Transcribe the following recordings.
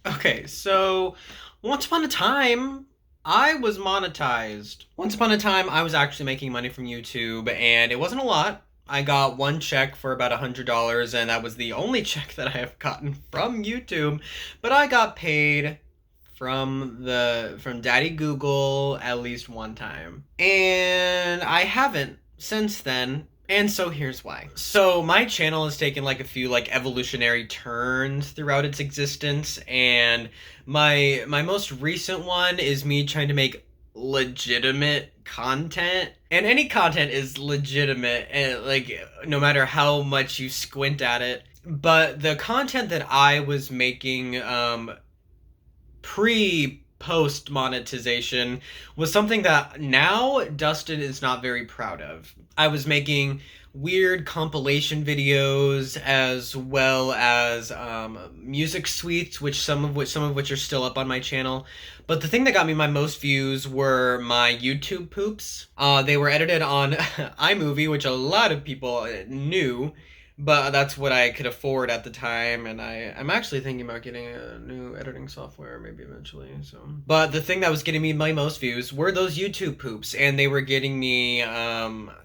Okay, so once upon a time, I was monetized. Once upon a time, I was actually making money from YouTube, and it wasn't a lot. I got one check for about $100, and that was the only check that I have gotten from YouTube. But I got paid from Daddy Google at least one time. And I haven't since then. And so here's why. So my channel has taken like a few like evolutionary turns throughout its existence, and my most recent one is me trying to make legitimate content. And any content is legitimate, and like no matter how much you squint at it. But the content that I was making pre post monetization was something that now Dustin is not very proud of. I was making weird compilation videos as well as music suites, which are still up on my channel. But the thing that got me my most views were my YouTube poops. They were edited on iMovie, which a lot of people knew, but that's what I could afford at the time, and I'm actually thinking about getting a new editing software maybe eventually. So, but the thing that was getting me my most views were those YouTube poops, and they were getting me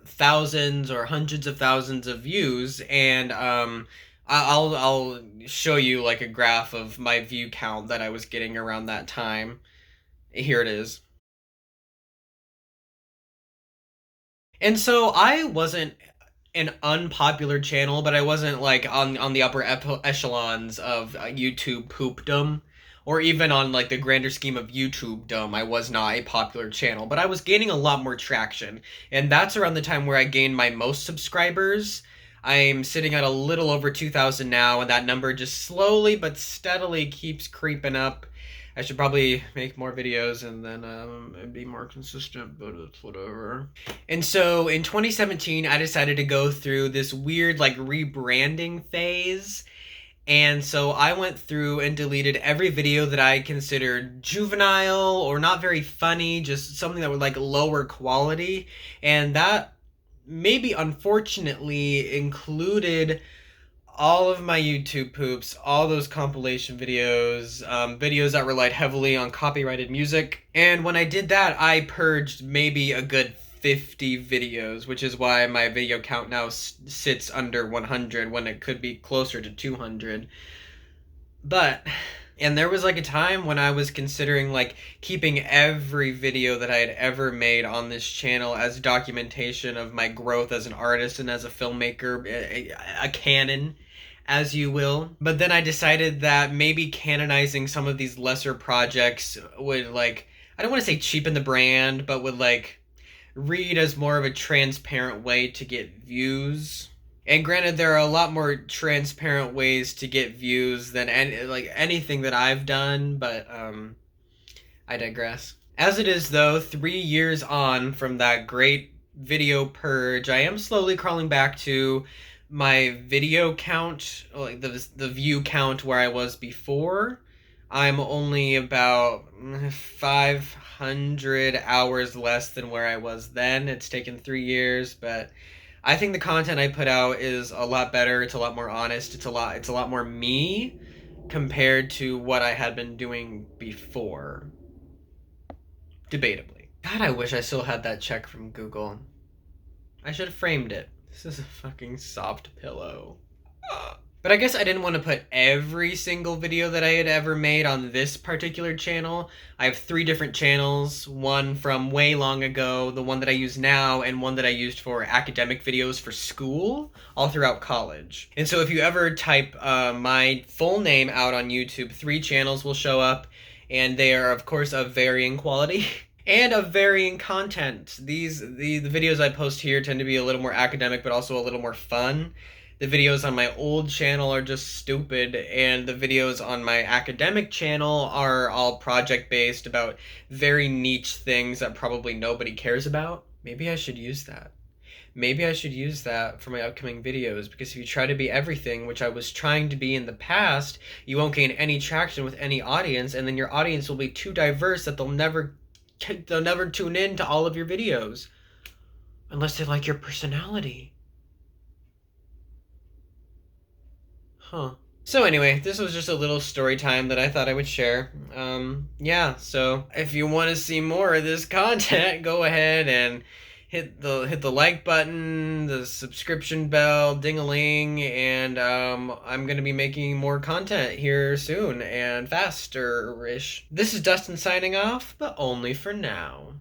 thousands or hundreds of thousands of views, and I'll show you like a graph of my view count that I was getting around that time. Here it is. And so I wasn't an unpopular channel, but I wasn't like on the upper echelons of YouTube poopdom, or even on like the grander scheme of YouTube dom. I was not a popular channel, but I was gaining a lot more traction, and that's around the time where I gained my most subscribers. I'm sitting at a little over 2,000 now, and that number just slowly but steadily keeps creeping up. I should probably make more videos and then be more consistent, but it's whatever. And so in 2017, I decided to go through this weird like rebranding phase. And so I went through and deleted every video that I considered juvenile or not very funny, just something that would like lower quality. And that maybe unfortunately included all of my YouTube poops, all those compilation videos, videos that relied heavily on copyrighted music. And when I did that, I purged maybe a good 50 videos, which is why my video count now sits under 100 when it could be closer to 200. But and there was like a time when I was considering like keeping every video that I had ever made on this channel as documentation of my growth as an artist and as a filmmaker, a canon, as you will. But then I decided that maybe canonizing some of these lesser projects would like, I don't want to say cheapen the brand, but would like read as more of a transparent way to get views. And granted, there are a lot more transparent ways to get views than anything that I've done, but I digress. As it is, though, 3 years on from that great video purge, I am slowly crawling back to my video count, like the view count where I was before. I'm only about 500 hours less than where I was then. It's taken 3 years, but I think the content I put out is a lot better. It's a lot more honest. It's a lot more me compared to what I had been doing before. Debatably. God, I wish I still had that check from Google. I should have framed it. This is a fucking soft pillow. But I guess I didn't want to put every single video that I had ever made on this particular channel. I have 3 different channels, one from way long ago, the one that I use now, and one that I used for academic videos for school all throughout college. And so if you ever type my full name out on YouTube, 3 channels will show up, and they are of course of varying quality. And of varying content. The videos I post here tend to be a little more academic, but also a little more fun. The videos on my old channel are just stupid, and the videos on my academic channel are all project-based about very niche things that probably nobody cares about. Maybe I should use that. Maybe I should use that for my upcoming videos, because if you try to be everything, which I was trying to be in the past, you won't gain any traction with any audience, and then your audience will be too diverse that they'll never tune in to all of your videos. Unless they like your personality. Huh. So anyway, this was just a little story time that I thought I would share. Yeah, so if you want to see more of this content, go ahead and hit the like button, the subscription bell, ding-a-ling, and I'm gonna be making more content here soon and faster-ish. This is Dustin signing off, but only for now.